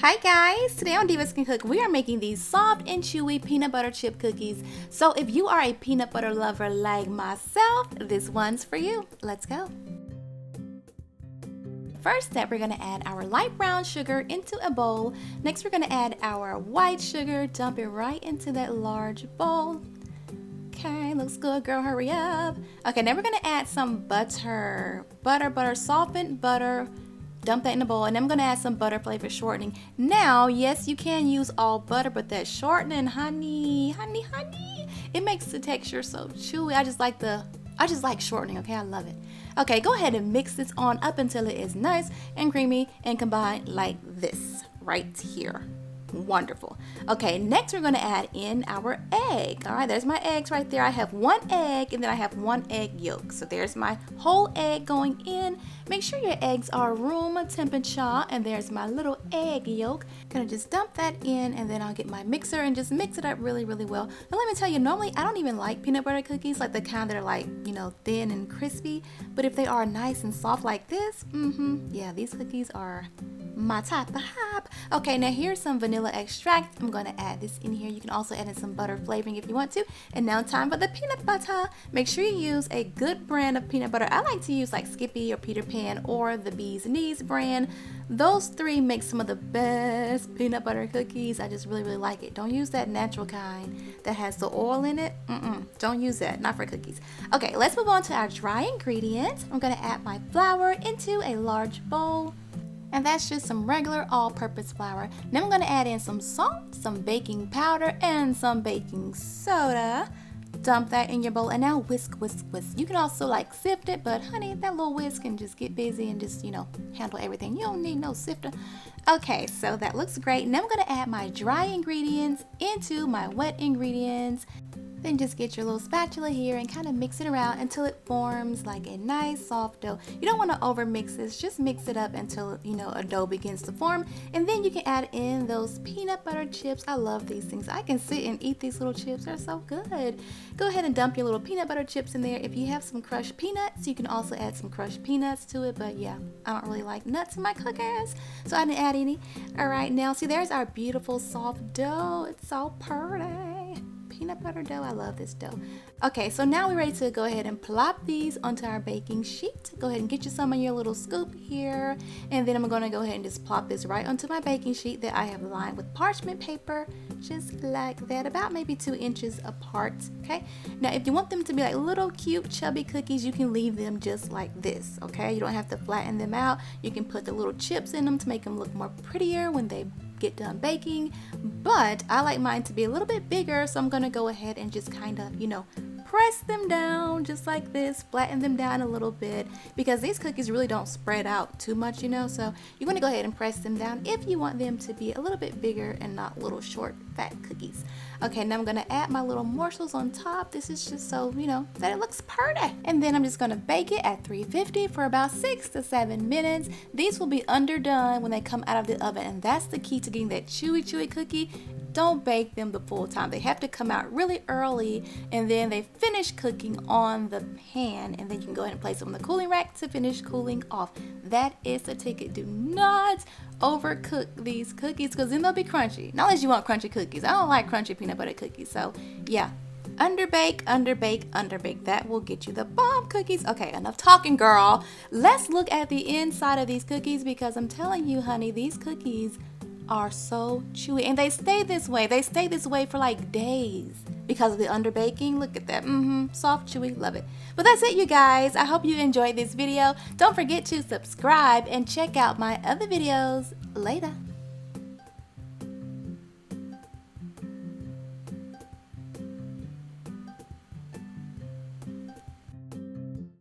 Hi guys, today on Divas Can Cook we are making these soft and chewy peanut butter chip cookies. So if you are a peanut butter lover like myself, this one's for you. Let's go. First step, we're going to add our light brown sugar into a bowl. Next we're going to add our white sugar, dump it right into that large bowl. Okay, looks good, girl, hurry up. Okay, now we're going to add some butter, softened butter. Dump that in a bowl, and then I'm going to add some butter flavor shortening. Now, yes, you can use all butter, but that shortening, honey, it makes the texture so chewy. I just like shortening, okay? I love it. Okay, go ahead and mix this on up until it is nice and creamy and combined like this right here. Wonderful. Okay, next we're going to add in our egg. All right, there's my eggs right there. I have one egg and then I have one egg yolk. So there's my whole egg going in. Make sure your eggs are room temperature, and there's my little egg yolk. Gonna just dump that in, and then I'll get my mixer and just mix it up really well. Now let me tell you, normally I don't even like peanut butter cookies, like the kind that are like, thin and crispy, but if they are nice and soft like this, yeah, these cookies are my type of hype. Okay, now here's some vanilla extract. I'm going to add this in here. You can also add in some butter flavoring if you want to. And now time for the peanut butter. Make sure you use a good brand of peanut butter. I like to use like Skippy or Peter Pan or the Bee's Knees brand. Those three make some of the best peanut butter cookies. I just really like it. Don't use that natural kind that has the oil in it. Don't use that, not for cookies. Okay, let's move on to our dry ingredients. I'm going to add my flour into a large bowl. And that's just some regular all-purpose flour. Now I'm going to add in some salt, some baking powder, and some baking soda. Dump that in your bowl, and now whisk. You can also like sift it, but honey, that little whisk can just get busy and just, handle everything. You don't need no sifter. Okay, so that looks great. Now I'm going to add my dry ingredients into my wet ingredients. Then just get your little spatula here and kind of mix it around until it forms like a nice soft dough. You don't want to over mix this, just mix it up until a dough begins to form. And then you can add in those peanut butter chips. I love these things. I can sit and eat these little chips. They're so good. Go ahead and dump your little peanut butter chips in there. If you have some crushed peanuts, you can also add some crushed peanuts to it. But yeah, I don't really like nuts in my cookies, so I didn't add any. All right, now see, there's our beautiful soft dough. It's so pretty. Peanut butter dough. I love this dough. Okay, so now we're ready to go ahead and plop these onto our baking sheet. Go ahead and get you some on your little scoop here, and then I'm going to go ahead and just plop this right onto my baking sheet that I have lined with parchment paper, just like that, about maybe 2 inches apart. Okay, now if you want them to be like little cute chubby cookies, you can leave them just like this. Okay, you don't have to flatten them out. You can put the little chips in them to make them look more prettier when they get done baking, but I like mine to be a little bit bigger, so I'm going to go ahead and just kind of, press them down just like this, flatten them down a little bit, because these cookies really don't spread out too much, so you're going to go ahead and press them down if you want them to be a little bit bigger and not little short fat cookies. Okay, now I'm going to add my little morsels on top. This is just so, that it looks pretty. And then I'm just going to bake it at 350 for about 6 to 7 minutes. These will be underdone when they come out of the oven, and that's the key to getting that chewy cookie. Don't bake them the full time. They have to come out really early, and then they finish cooking on the pan, and then you can go ahead and place them on the cooling rack to finish cooling off. That is the ticket. Do not overcook these cookies, because then they'll be crunchy. Not unless you want crunchy cookies. I don't like crunchy peanut butter cookies, so yeah. Underbake. That will get you the bomb cookies. Okay, enough talking, girl. Let's look at the inside of these cookies, because I'm telling you, honey, these cookies are so chewy, and they stay this way. They stay this way for like days because of the underbaking. Look at that. Soft, chewy, love it. But that's it, you guys. I hope you enjoyed this video. Don't forget to subscribe and check out my other videos later.